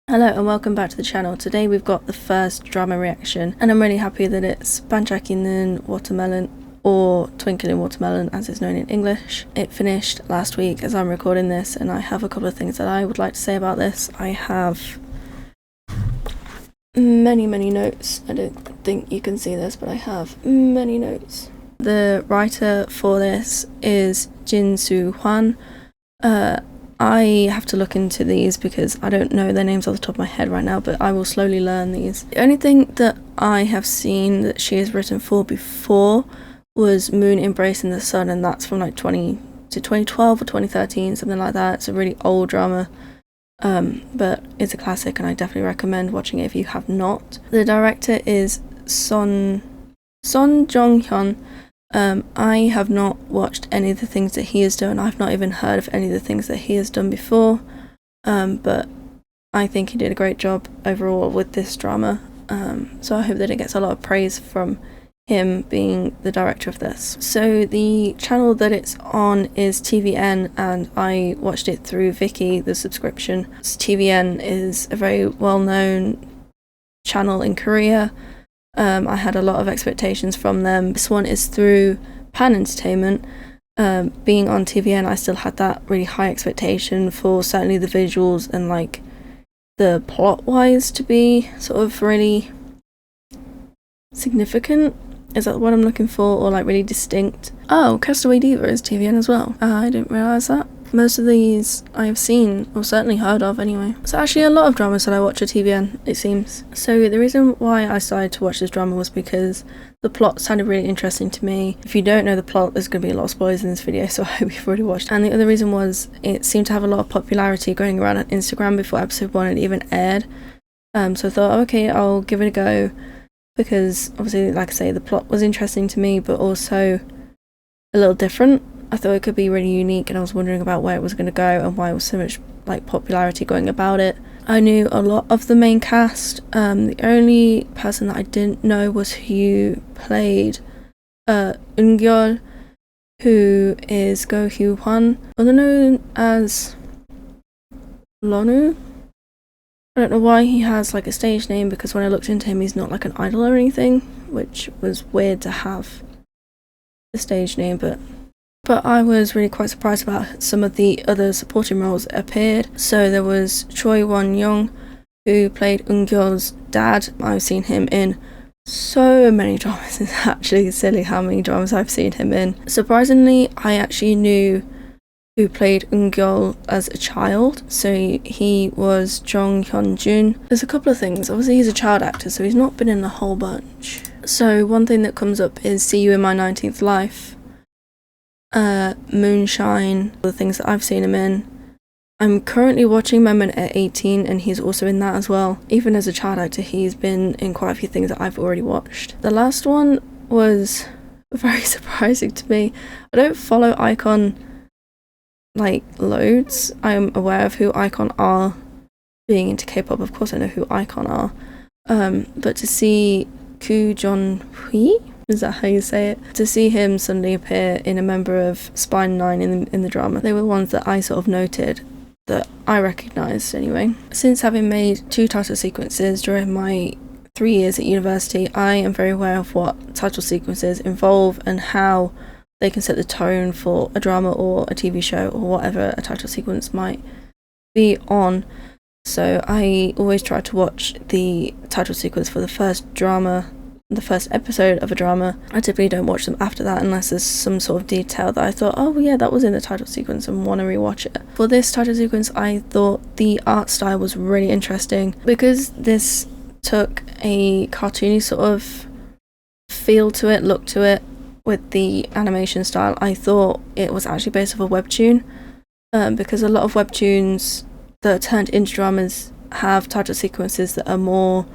Hello and welcome back to the channel. Today we've got the first drama reaction and I'm really happy that it's 반짝이는 Watermelon, or Twinkling Watermelon as it's known in English. It finished last week as I'm recording this and I have a couple of things that I would like to say about this. I have many notes. I don't think you can see this, but I have many notes. The writer for this is Jin Soo Hwan. I have to look into these because I don't know their names off the top of my head right now, but I will slowly learn these. The only thing that I have seen that she has written for before was Moon Embracing the Sun, and that's from like 2012 or 2013, something like that. It's a really old drama, but it's a classic and I definitely recommend watching it if you have not. The director is Son Jong-hyun. I have not watched any of the things that he has done. I've not even heard of any of the things that he has done before, but I think he did a great job overall with this drama, so I hope that it gets a lot of praise from him being the director of this. So the channel that it's on is TVN and I watched it through Viki, the subscription. TVN is a very well-known channel in Korea. I had a lot of expectations from them. This one is through Pan Entertainment. Being on TVN, I still had that really high expectation for certainly the visuals and like the plot-wise to be sort of really significant. Is that what I'm looking for? Or like really distinct? Oh, Castaway Diva is TVN as well. I didn't realise that. Most of these I have seen, or certainly heard of anyway. So actually a lot of dramas that I watch at TVN, it seems. So the reason why I started to watch this drama was because the plot sounded really interesting to me. If you don't know the plot, there's going to be a lot of spoilers in this video, so I hope you've already watched. And the other reason was it seemed to have a lot of popularity going around on Instagram before episode 1 had even aired. So I thought, okay, I'll give it a go, because obviously, like I say, the plot was interesting to me, but also a little different. I thought it could be really unique and I was wondering about where it was going to go and why it was so much like popularity going about it. I knew a lot of the main cast. The only person that I didn't know was who played Eun-gyeol, who is Go Hyo-hwan, other known as Lonu. I don't know why he has like a stage name, because when I looked into him he's not like an idol or anything, which was weird to have the stage name, but I was really quite surprised about some of the other supporting roles that appeared. So there was Choi Won-young, who played Eun-gyeol's dad. I've seen him in so many dramas. It's actually silly how many dramas I've seen him in. Surprisingly, I actually knew who played Eun-gyeol as a child. So he was Jong Hyun-jun. There's a couple of things. Obviously he's a child actor, so he's not been in a whole bunch. So one thing that comes up is See You in My 19th Life, Moonshine, the things that I've seen him in. I'm currently watching Moment at 18 and he's also in that as well. Even as a child actor, he's been in quite a few things that I've already watched. The last one was very surprising to me. I don't follow iKON like loads. I'm aware of who iKON are. Being into K-pop, of course I know who iKON are. But to see Koo Jong-hui, is that how you say it? To see him suddenly appear in a member of Spine 9 in the drama, they were ones that I sort of noted, that I recognised anyway. Since having made 2 title sequences during my 3 years at university, I am very aware of what title sequences involve and how they can set the tone for a drama or a TV show or whatever a title sequence might be on. So I always try to watch the title sequence for the first drama, the first episode of a drama. I typically don't watch them after that unless there's some sort of detail that I thought, oh yeah, that was in the title sequence, and want to rewatch it. For this title sequence, I thought the art style was really interesting because this took a cartoony sort of feel to it, look to it with the animation style. I thought it was actually based off a webtoon, because a lot of webtoons that are turned into dramas have title sequences that are more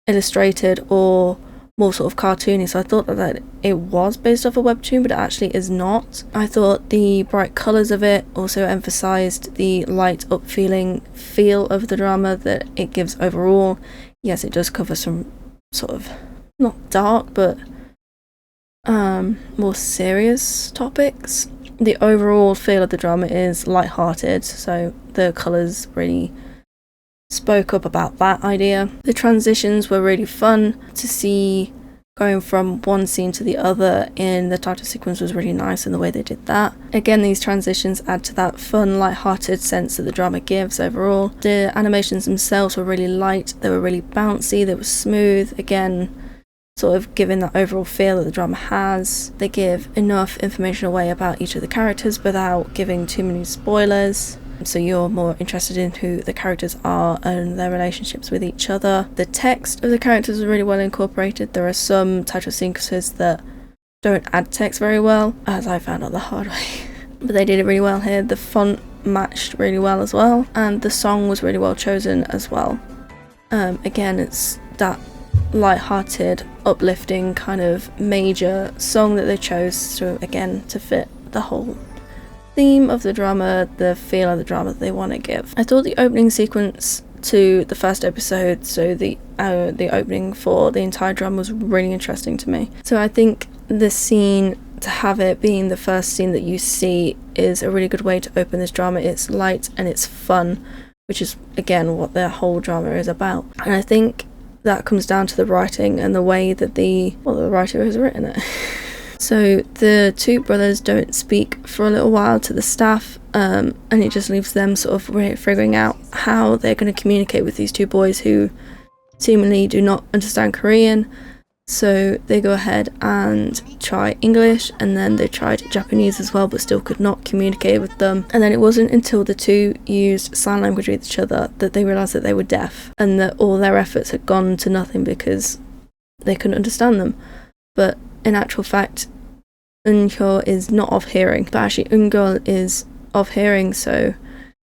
illustrated or more sort of cartoony, so I thought that it was based off a webtoon, but it actually is not. I thought the bright colours of it also emphasised the light up feel of the drama that it gives overall. Yes, it does cover some sort of not dark but more serious topics. The overall feel of the drama is light-hearted, so the colours really spoke up about that idea. The transitions were really fun to see. Going from one scene to the other in the title sequence was really nice, and the way they did that. Again, these transitions add to that fun, light-hearted sense that the drama gives overall. The animations themselves were really light, they were really bouncy, they were smooth, again, sort of giving that overall feel that the drama has. They give enough information away about each of the characters without giving too many spoilers, so you're more interested in who the characters are and their relationships with each other. The text of the characters is really well incorporated. There are some title sequences that don't add text very well, as I found out the hard way. But they did it really well here. The font matched really well as well, and the song was really well chosen as well. Again, it's that light-hearted, uplifting kind of major song that they chose to fit the whole theme of the drama, the feel of the drama that they want to give. I thought the opening sequence to the first episode, so the opening for the entire drama, was really interesting to me. So I think the scene, to have it being the first scene that you see, is a really good way to open this drama. It's light and it's fun, which is again what the whole drama is about. And I think that comes down to the writing and the way that the writer has written it. So the two brothers don't speak for a little while to the staff, and it just leaves them sort of figuring out how they're going to communicate with these two boys who seemingly do not understand Korean. So they go ahead and try English, and then they tried Japanese as well, but still could not communicate with them. And then it wasn't until the two used sign language with each other that they realised that they were deaf, and that all their efforts had gone to nothing because they couldn't understand them. But in actual fact, Eun-hyo is not of hearing, but actually Eun-gul is of hearing, so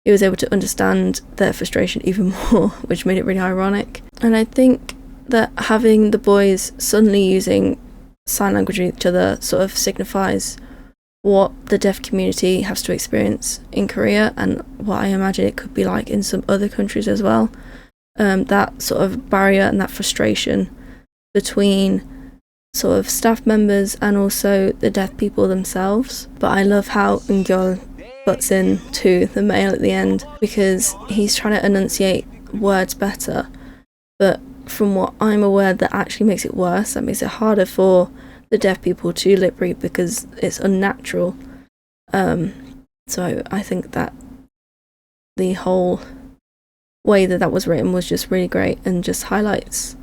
he was able to understand their frustration even more, which made it really ironic. And I think that having the boys suddenly using sign language with each other sort of signifies what the deaf community has to experience in Korea, and what I imagine it could be like in some other countries as well. That sort of barrier and that frustration between sort of staff members and also the deaf people themselves. But I love how Eun-gul butts in to the male at the end, because he's trying to enunciate words better, but from what I'm aware, that actually makes it worse. That makes it harder for the deaf people to lip read because it's unnatural. So I think that the whole way that was written was just really great, and just highlights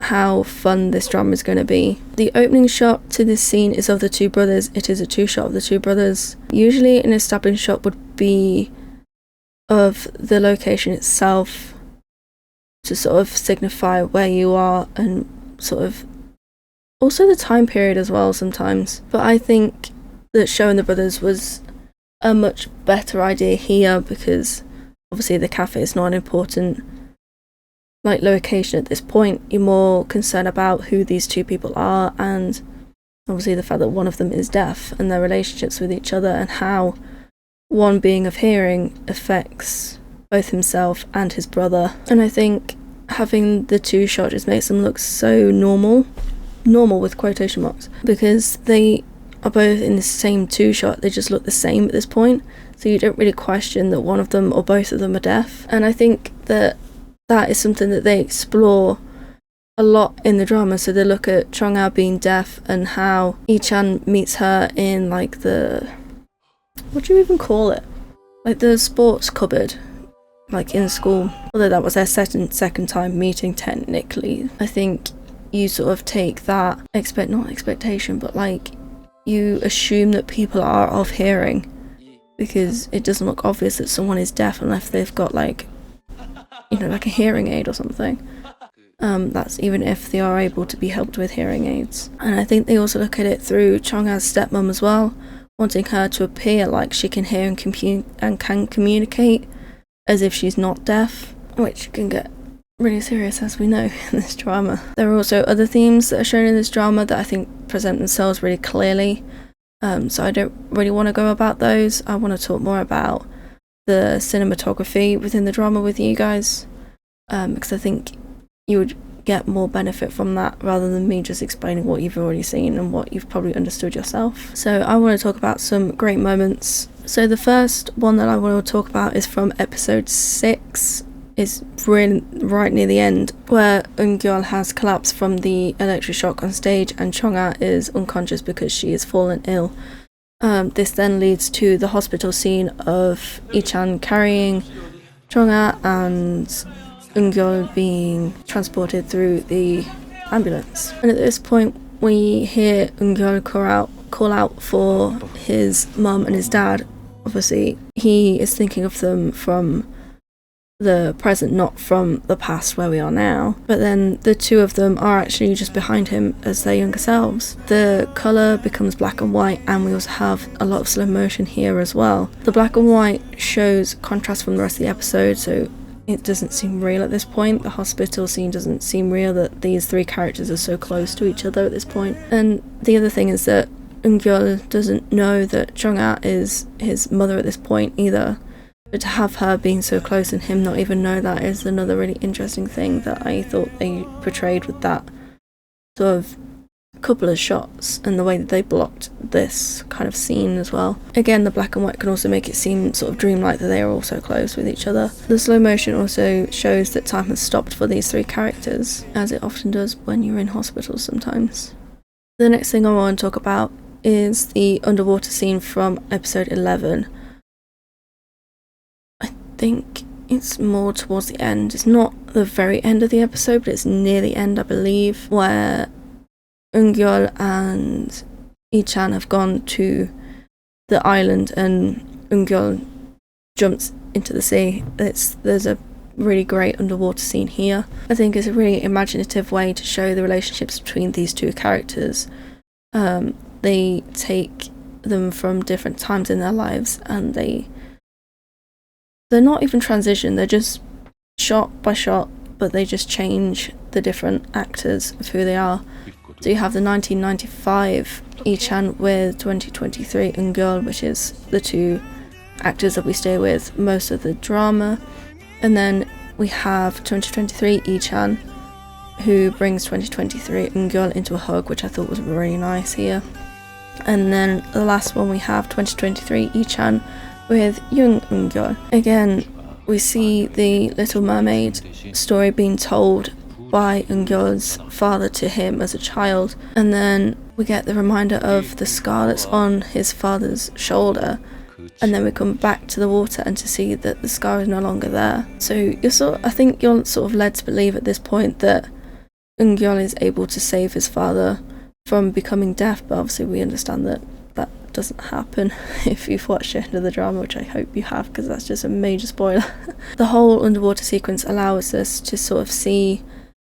how fun this drama is going to be. The opening shot to this scene is of the two brothers. It is a two-shot of the two brothers. Usually an established shot would be of the location itself to sort of signify where you are, and sort of also the time period as well sometimes. But I think that showing the brothers was a much better idea here, because obviously the cafe is not an important location at this point. You're more concerned about who these two people are, and obviously the fact that one of them is deaf, and their relationships with each other, and how one being of hearing affects both himself and his brother. And I think having the two shots just makes them look so normal with quotation marks, because they are both in the same two shot. They just look the same at this point, so you don't really question that one of them or both of them are deaf. And I think that is something that they explore a lot in the drama. So they look at Chong-ah being deaf, and how Lee-chan meets her in the, what do you even call it, the sports cupboard, in school. Although that was their second time meeting technically. I think you sort of take that not expectation, but you assume that people are of hearing, because it doesn't look obvious that someone is deaf unless they've got a hearing aid or something. That's even if they are able to be helped with hearing aids. And I think they also look at it through Chong-ah's stepmom as well, wanting her to appear like she can hear and can communicate as if she's not deaf, which can get really serious, as we know, in this drama. There are also other themes that are shown in this drama that I think present themselves really clearly, so I don't really want to go about those. I want to talk more about the cinematography within the drama with you guys, because I think you would get more benefit from that rather than me just explaining what you've already seen and what you've probably understood yourself. So I want to talk about some great moments. So the first one that I want to talk about is from episode 6, is really right near the end, where Eun-gyeol has collapsed from the electric shock on stage and Chong-ah is unconscious because she has fallen ill. This then leads to the hospital scene of Lee-chan carrying Chong-ah and Eun-gyeol being transported through the ambulance. And at this point we hear Eun-gyeol call out for his mum and his dad. Obviously he is thinking of them from the present, not from the past where we are now. But then the two of them are actually just behind him as their younger selves. The colour becomes black and white, and we also have a lot of slow motion here as well. The black and white shows contrast from the rest of the episode, so it doesn't seem real at this point. The hospital scene doesn't seem real, that these three characters are so close to each other at this point. And the other thing is that Eun-gyeol doesn't know that Chong-ah is his mother at this point either. But to have her being so close and him not even know that is another really interesting thing that I thought they portrayed with that sort of couple of shots and the way that they blocked this kind of scene as well. Again, the black and white can also make it seem sort of dreamlike that they are all so close with each other. The slow motion also shows that time has stopped for these three characters, as it often does when you're in hospitals sometimes. The next thing I want to talk about is the underwater scene from episode 11. I think it's more towards the end. It's not the very end of the episode, but it's near the end, I believe, where Eun-gyeol and Lee-chan have gone to the island and Eun-gyeol jumps into the sea. There's a really great underwater scene here. I think it's a really imaginative way to show the relationships between these two characters. They take them from different times in their lives and they're not even transition, they're just shot by shot, but they just change the different actors of who they are. So you have the 1995 Lee-chan with 2023 Eun-gyeol, which is the two actors that we stay with most of the drama. And then we have 2023 Lee-chan, who brings 2023 Eun-gyeol into a hug, which I thought was really nice here. And then the last one we have 2023 Lee-chan with young Eun-gyeol. Again, we see the Little Mermaid story being told by Eun-gyeol's father to him as a child, and then we get the reminder of the scar that's on his father's shoulder, and then we come back to the water and to see that the scar is no longer there. So I think you're sort of led to believe at this point that Eun-gyeol is able to save his father from becoming deaf, but obviously we understand that that doesn't happen if you've watched the end of the drama, which I hope you have, because that's just a major spoiler. The whole underwater sequence allows us to sort of see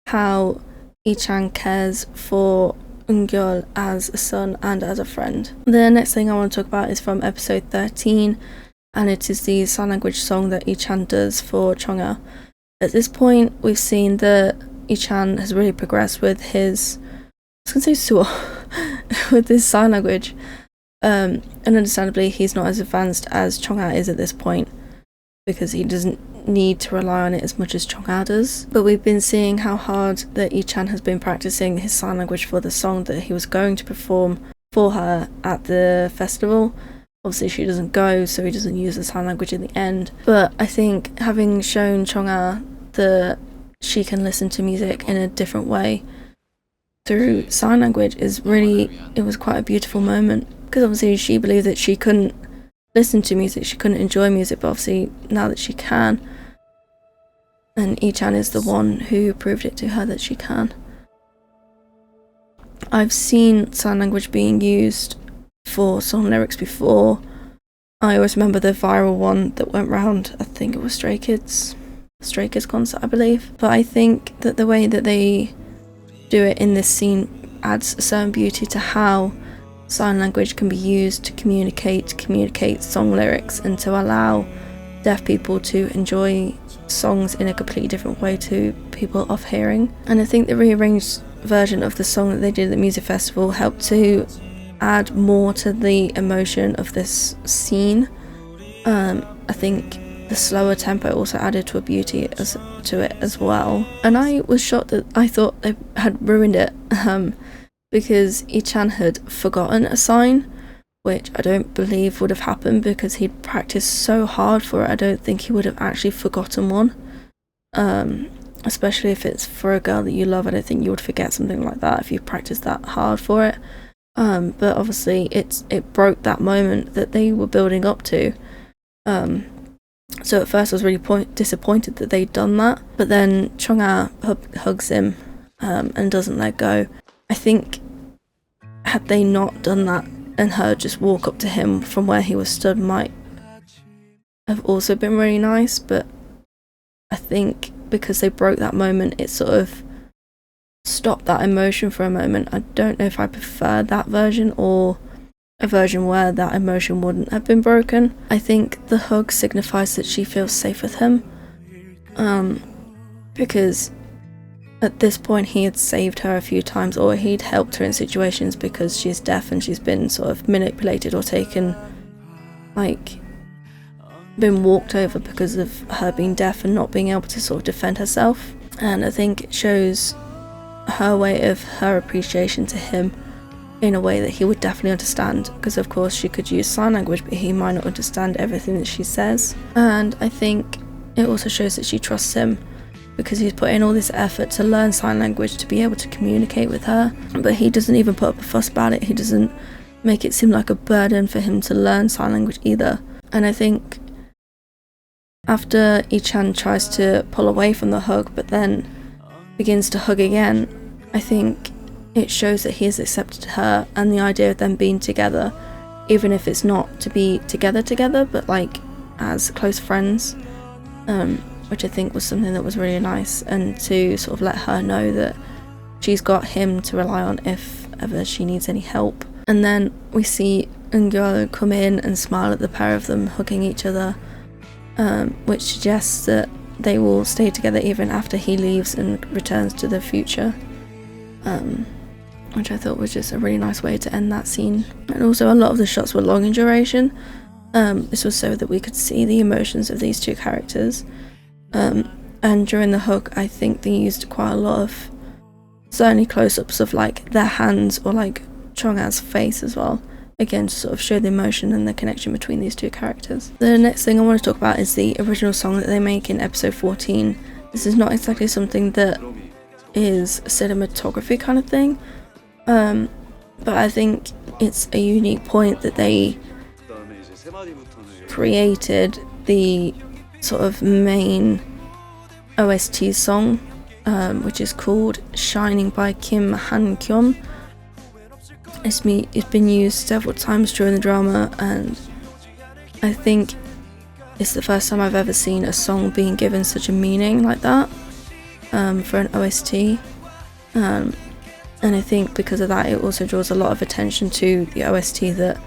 how Lee-chan cares for Eun-gyeol as a son and as a friend. The next thing I want to talk about is from episode 13, and it is the sign language song that Lee-chan does for Chong-ah. At this point, we've seen that Lee-chan has really progressed with his, with his sign language. And understandably, he's not as advanced as Chong-ah is at this point, because he doesn't need to rely on it as much as Chong-ah does. But we've been seeing how hard that Lee-chan has been practicing his sign language for the song that he was going to perform for her at the festival. Obviously she doesn't go, so he doesn't use the sign language in the end. But I think having shown Chong-ah that she can listen to music in a different way through sign language it was quite a beautiful moment. Because obviously she believed that she couldn't listen to music, she couldn't enjoy music, but obviously now that she can, and Lee-chan is the one who proved it to her that she can. I've seen sign language being used for song lyrics before. I always remember the viral one that went round, I think it was Stray Kids concert, I believe. But I think that the way that they do it in this scene adds a certain beauty to how sign language can be used to communicate song lyrics and to allow deaf people to enjoy songs in a completely different way to people of hearing. And I think the rearranged version of the song that they did at the music festival helped to add more to the emotion of this scene. I think the slower tempo also added to a beauty to it as well. And I was shocked that I thought they had ruined it. Because Lee-chan had forgotten a sign, which I don't believe would have happened because he'd practiced so hard for it. I don't think he would have actually forgotten one. especially if it's for a girl that you love. I don't think you would forget something like that if you practiced that hard for it. But obviously it broke that moment that they were building up to. So at first I was really disappointed that they'd done that, but then Chungha hugs him and doesn't let go. I think had they not done that and her just walk up to him from where he was stood might have also been really nice, but I think because they broke that moment, it sort of stopped that emotion for a moment. I don't know if I prefer that version or a version where that emotion wouldn't have been broken. I think the hug signifies that she feels safe with him, because at this point he had saved her a few times, or he'd helped her in situations because she's deaf and she's been sort of manipulated or taken, like, been walked over because of her being deaf and not being able to sort of defend herself. And I think it shows her way of her appreciation to him in a way that he would definitely understand, because of course she could use sign language but he might not understand everything that she says. And I think it also shows that she trusts him because he's put in all this effort to learn sign language to be able to communicate with her, but he doesn't even put up a fuss about it. He doesn't make it seem like a burden for him to learn sign language either. And I think after Ichan tries to pull away from the hug but then begins to hug again, I think it shows that he has accepted her and the idea of them being together, even if it's not to be together, but like as close friends, which I think was something that was really nice, and to sort of let her know that she's got him to rely on if ever she needs any help. And then we see Eungyul come in and smile at the pair of them hugging each other, which suggests that they will stay together even after he leaves and returns to the future, which I thought was just a really nice way to end that scene. And also a lot of the shots were long in duration. This was so that we could see the emotions of these two characters, and during the hug I think they used quite a lot of certainly close-ups of like their hands or like Chungha's face as well, again to sort of show the emotion and the connection between these two characters. The next thing I want to talk about is the original song that they make in episode 14. This is not exactly something that is a cinematography kind of thing, but I think it's a unique point that they created the sort of main OST song, which is called Shining by Kim Han-kyum. It's been used several times during the drama, and I think it's the first time I've ever seen a song being given such a meaning like that, for an OST. And I think because of that it also draws a lot of attention to the OST that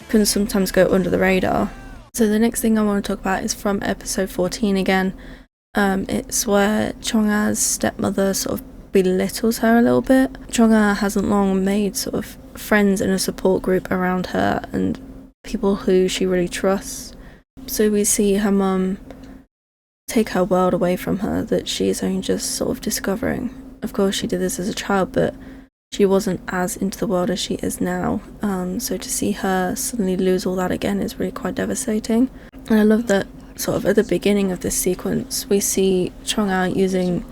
can sometimes go under the radar. So the next thing I want to talk about is from episode 14 again. It's where Chungha's stepmother sort of belittles her a little bit. Chungha hasn't long made sort of friends in a support group around her and people who she really trusts. So we see her mum take her world away from her that she is only just sort of discovering. Of course she did this as a child, but she wasn't as into the world as she is now. So to see her suddenly lose all that again is really quite devastating. And I love that sort of at the beginning of this sequence we see Chungha using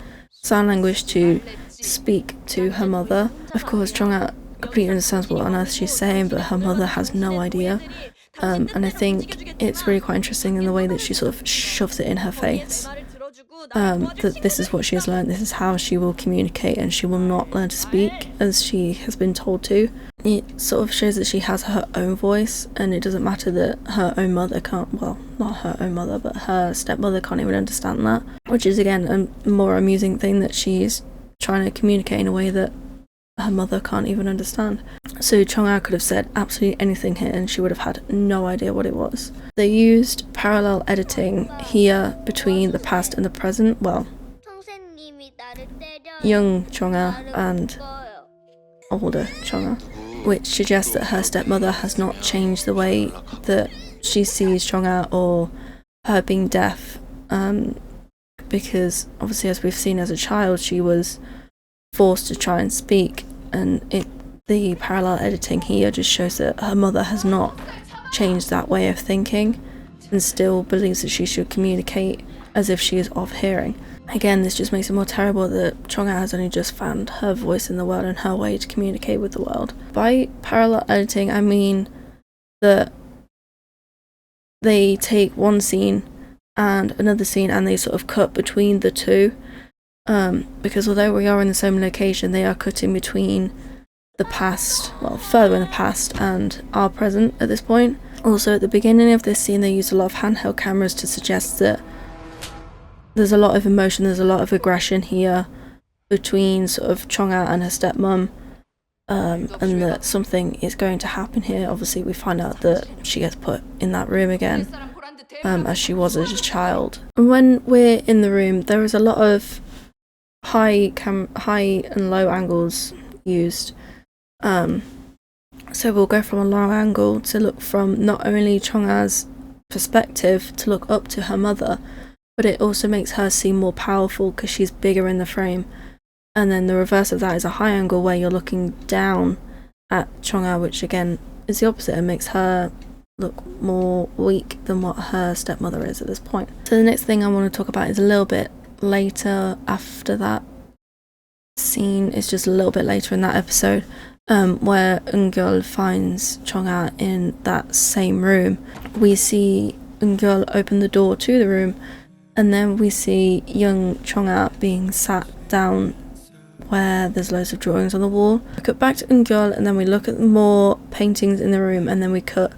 sign language to speak to her mother. Of course Chungha completely understands what on earth she's saying, but her mother has no idea. And I think it's really quite interesting in the way that she sort of shoves it in her face, that this is what she has learned, this is how she will communicate, and she will not learn to speak as she has been told to. It sort of shows that she has her own voice, and it doesn't matter that her own mother can't, well, not her own mother, but her stepmother can't even understand that, which is again a more amusing thing, that she's trying to communicate in a way that her mother can't even understand. So Chungha could have said absolutely anything here and she would have had no idea what it was. They used parallel editing here between the past and the present, well, young Chungha and older Chungha, which suggests that her stepmother has not changed the way that she sees Chungha or her being deaf, because obviously as we've seen as a child she was forced to try and speak, and the parallel editing here just shows that her mother has not changed that way of thinking. and still believes that she should communicate as if she is of hearing. Again, this just makes it more terrible that Chang'e has only just found her voice in the world and her way to communicate with the world. By parallel editing, I mean that they take one scene and another scene and they sort of cut between the two, because although we are in the same location, they are cutting between the past, well, further in the past and our present at this point. Also, at the beginning of this scene, they use a lot of handheld cameras to suggest that there's a lot of emotion, there's a lot of aggression here between sort of Chang'e and her stepmom, and that something is going to happen here. Obviously, we find out that she gets put in that room again, as she was as a child. And when we're in the room, there is a lot of high and low angles used. So we'll go from a low angle to look from not only Chang'e's perspective to look up to her mother, but it also makes her seem more powerful because she's bigger in the frame. And then the reverse of that is a high angle where you're looking down at Chang'e, which again is the opposite and makes her look more weak than what her stepmother is at this point. So the next thing I want to talk about is a little bit later after that scene. It's just a little bit later in that episode, where Eun-gyeol finds Chang'e in that same room. We see Eun-gyeol open the door to the room, and then we see young Chang'e being sat down where there's loads of drawings on the wall. We cut back to Eun-gyeol, and then we look at more paintings in the room, and then we cut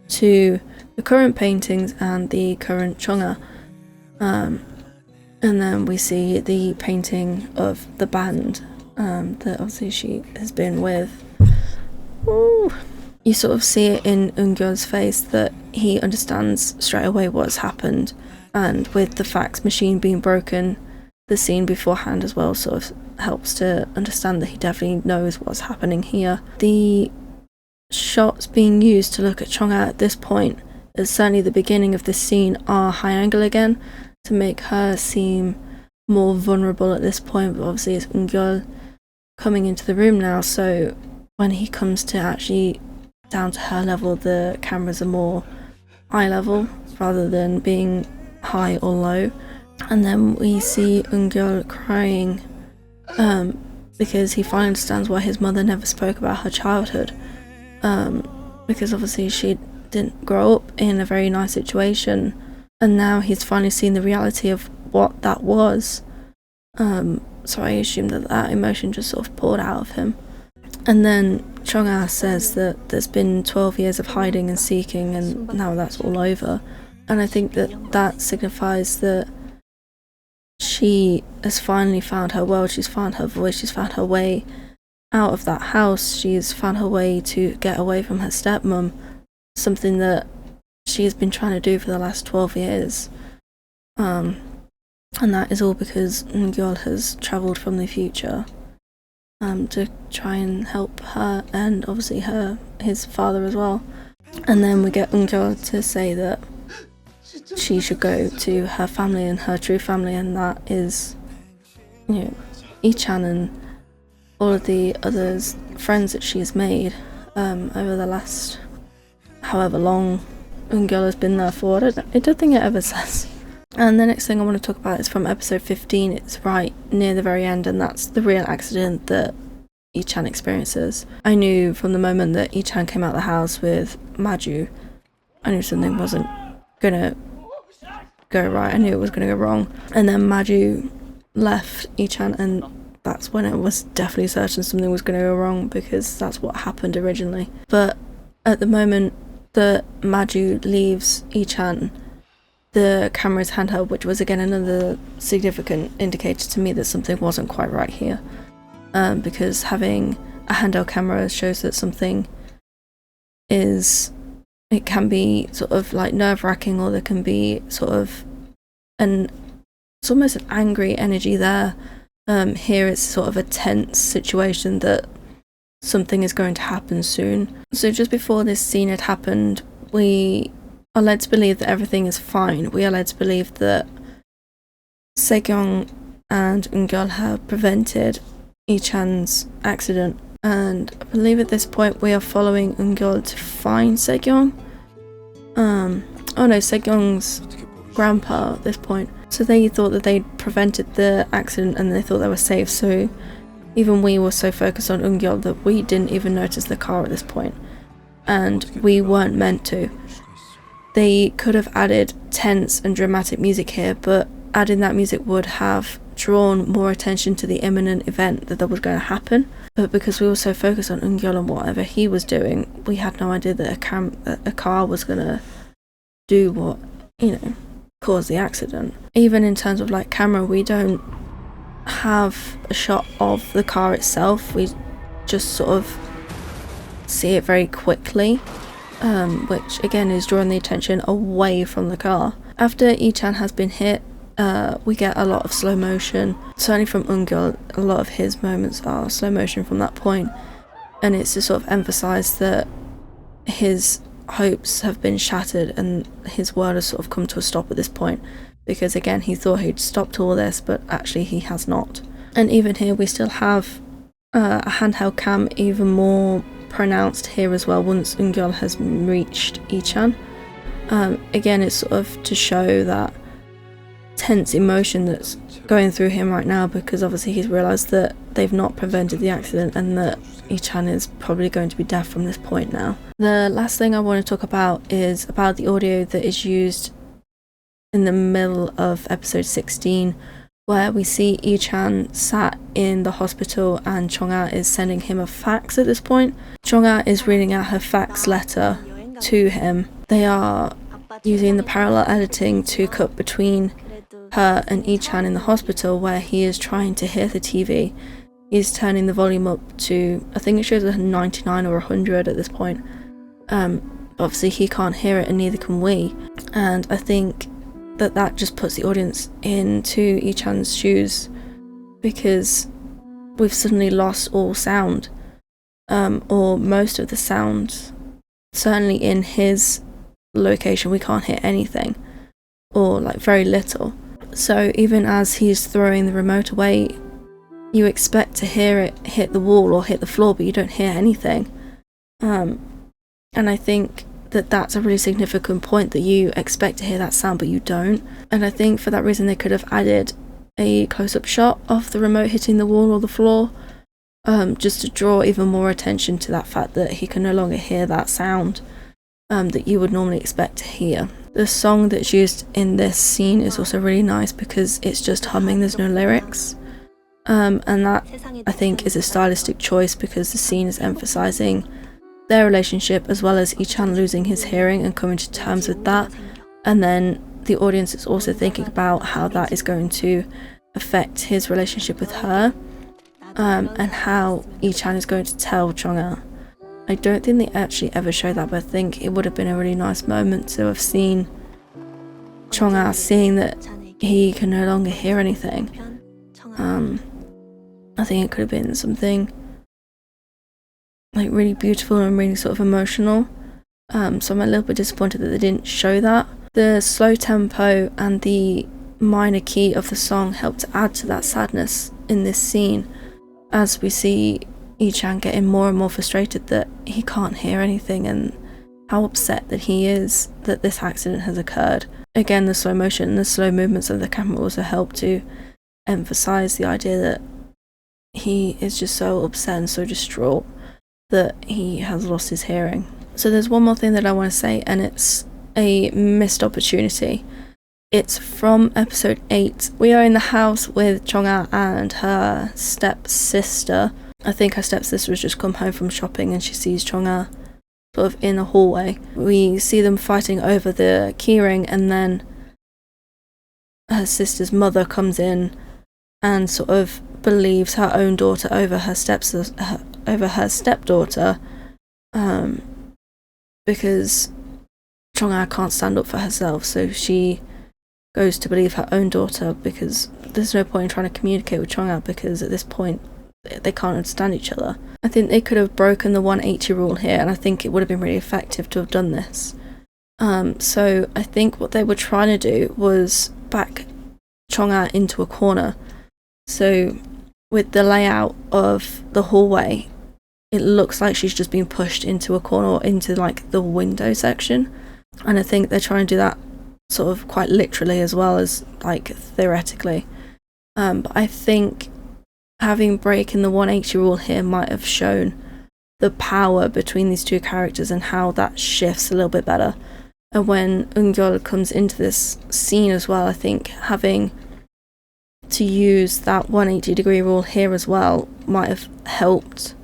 to the current paintings and the current Chang'e. And then we see the painting of the band that obviously she has been with. Ooh. You sort of see it in Eun-gyeol's face that he understands straight away what's happened, and with the fax machine being broken, the scene beforehand as well sort of helps to understand that he definitely knows what's happening here. The shots being used to look at Chang'e at this point, as certainly the beginning of this scene, are high angle again, to make her seem more vulnerable at this point. But obviously it's Eun-gyeol coming into the room now, so when he comes to actually down to her level, the cameras are more eye level rather than being high or low. And then we see Eun-gyeol crying because he finally understands why his mother never spoke about her childhood, because obviously she didn't grow up in a very nice situation, and now he's finally seen the reality of what that was. So I assume that emotion just sort of poured out of him. And then Chang'e says that there's been 12 years of hiding and seeking, and now that's all over. And I think that signifies that she has finally found her world, she's found her voice, she's found her way out of that house, she's found her way to get away from her stepmom, something that she has been trying to do for the last 12 years. And that is all because Eun-gyeol has travelled from the future to try and help her, and obviously his father as well. And then we get Eun-gyeol to say that she should go to her family and her true family, and that is, Ichan and all of the others, friends that she's made over the last however long Eun-gyeol has been there for. I don't think it ever says. And the next thing I want to talk about is from episode 15. It's right near the very end, and that's the real accident that Ichan experiences. I knew from the moment that Ichan came out of the house with Maju, I knew something wasn't gonna go right. I knew it was gonna go wrong. And then Maju left Ichan, and that's when it was definitely certain something was gonna go wrong, because that's what happened originally. But at the moment that Maju leaves Ichan, the camera is handheld, which was again another significant indicator to me that something wasn't quite right here, because having a handheld camera shows that something it can be sort of like nerve-wracking, or there can be sort of it's almost an angry energy there. Here it's sort of a tense situation that something is going to happen soon. So just before this scene had happened, we are led to believe that everything is fine. We are led to believe that Sejong and Eun-gyeol have prevented Ichan's accident, and I believe at this point we are following Eun-gyeol to find Sejong. oh no, Sejong's grandpa at this point. So they thought that they'd prevented the accident and they thought they were safe, so even we were so focused on Eungyul that we didn't even notice the car at this point. And we weren't meant to. They could have added tense and dramatic music here, but adding that music would have drawn more attention to the imminent event that was going to happen. But because we were so focused on Eungyul and whatever he was doing, we had no idea that a car was going to do what, caused the accident. Even in terms of like camera, we don't have a shot of the car itself. We just sort of see it very quickly, which again is drawing the attention away from the car. After Ichan has been hit, we get a lot of slow motion. Certainly from Eungyul, a lot of his moments are slow motion from that point, and it's to sort of emphasize that his hopes have been shattered and his world has sort of come to a stop at this point, because again he thought he'd stopped all this, but actually he has not. And even here we still have a handheld cam, even more pronounced here as well once Eungyul has reached Ichan. Again, it's sort of to show that tense emotion that's going through him right now, because obviously he's realised that they've not prevented the accident and that Ichan is probably going to be deaf from this point now. The last thing I want to talk about is about the audio that is used in the middle of episode 16, where we see Ichan sat in the hospital and Chong-ah is sending him a fax at this point. Chong-ah is reading out her fax letter to him. They are using the parallel editing to cut between her and Ichan in the hospital, where he is trying to hear the TV. He's turning the volume up to, I think it shows a 99 or 100 at this point. Obviously he can't hear it and neither can we. And I think that just puts the audience into Ichan's shoes, because we've suddenly lost all sound, or most of the sound. Certainly in his location we can't hear anything, or like very little. So even as he's throwing the remote away, you expect to hear it hit the wall or hit the floor, but you don't hear anything. And I think that that's a really significant point, that you expect to hear that sound but you don't. And I think for that reason they could have added a close-up shot of the remote hitting the wall or the floor, just to draw even more attention to that fact that he can no longer hear that sound that you would normally expect to hear. The song that's used in this scene is also really nice because it's just humming, there's no lyrics. And that, I think, is a stylistic choice because the scene is emphasizing their relationship as well as Ichan losing his hearing and coming to terms with that. And then the audience is also thinking about how that is going to affect his relationship with her, and how Ichan is going to tell Chong-ah. I don't think they actually ever show that, but I think it would have been a really nice moment to have seen Chong-ah seeing that he can no longer hear anything. I think it could have been something like really beautiful and really sort of emotional. So I'm a little bit disappointed that they didn't show that. The slow tempo and the minor key of the song helped to add to that sadness in this scene, as we see Ichan getting more and more frustrated that he can't hear anything and how upset that he is that this accident has occurred. Again, the slow motion and the slow movements of the camera also help to emphasize the idea that he is just so upset and so distraught that he has lost his hearing. So there's one more thing that I want to say, and it's a missed opportunity. It's from episode 8. We are in the house with Chong-ah and her stepsister. I think her stepsister has just come home from shopping and she sees Chong-ah sort of in the hallway. We see them fighting over the keyring, and then her sister's mother comes in and sort of believes her own daughter over her stepdaughter, because Chong-ah can't stand up for herself, so she goes to believe her own daughter, because there's no point in trying to communicate with Chong-ah because at this point they can't understand each other. I think they could have broken the 180 rule here, and I think it would have been really effective to have done this. So I think what they were trying to do was back Chong-ah into a corner. So with the layout of the hallway, it looks like she's just been pushed into a corner or into like the window section. And I think they're trying to do that sort of quite literally as well as like theoretically. But I think having breaking the 180 rule here might have shown the power between these two characters and how that shifts a little bit better. And when Eungyul comes into this scene as well, I think having to use that 180-degree rule here as well might have helped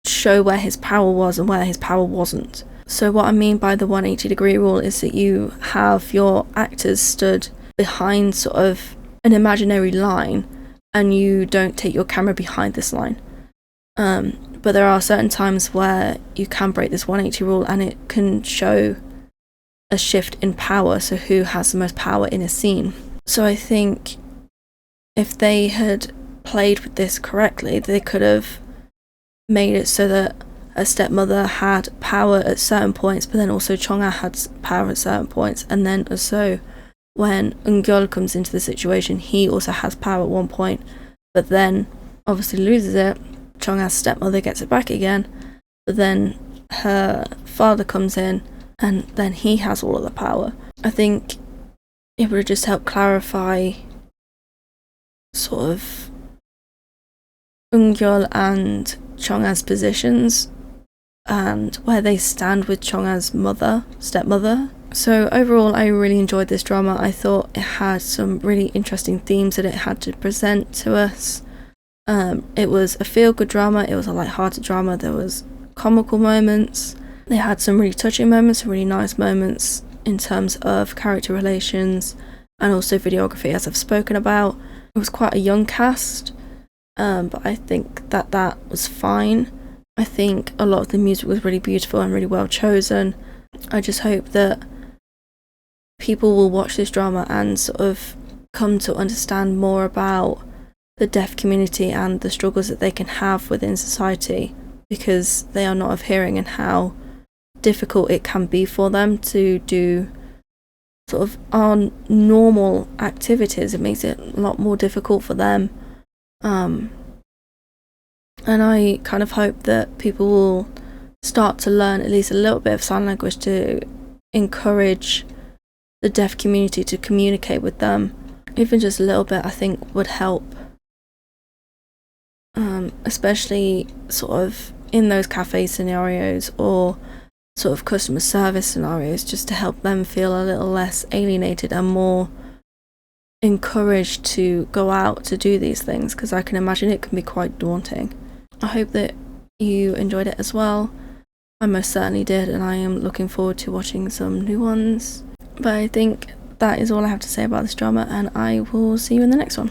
show where his power was and where his power wasn't. So what I mean by the 180-degree rule is that you have your actors stood behind sort of an imaginary line and you don't take your camera behind this line. But there are certain times where you can break this 180 rule and it can show a shift in power, so who has the most power in a scene. So I think if they had played with this correctly, they could have made it so that a stepmother had power at certain points, but then also Chonga had power at certain points, and then also when Eungyul comes into the situation, he also has power at one point, but then obviously loses it. Chonga's stepmother gets it back again, but then her father comes in and then he has all of the power. I think it would have just helped clarify sort of Eungyul and Chonga's positions and where they stand with Chonga's stepmother. So overall, I really enjoyed this drama. I thought it had some really interesting themes that it had to present to us. It was a feel-good drama, it was a light-hearted drama, there was comical moments, they had some really touching moments, some really nice moments in terms of character relations and also videography, as I've spoken about. It was quite a young cast, but I think that was fine. I think a lot of the music was really beautiful and really well chosen. I just hope that people will watch this drama and sort of come to understand more about the deaf community and the struggles that they can have within society because they are not of hearing, and how difficult it can be for them to do sort of our normal activities. It makes it a lot more difficult for them. And I kind of hope that people will start to learn at least a little bit of sign language to encourage the deaf community to communicate with them. Even just a little bit, I think, would help. Especially sort of in those cafe scenarios or sort of customer service scenarios, just to help them feel a little less alienated and more encouraged to go out to do these things, because I can imagine it can be quite daunting. I hope that you enjoyed it as well. I most certainly did, and I am looking forward to watching some new ones. But I think that is all I have to say about this drama, and I will see you in the next one.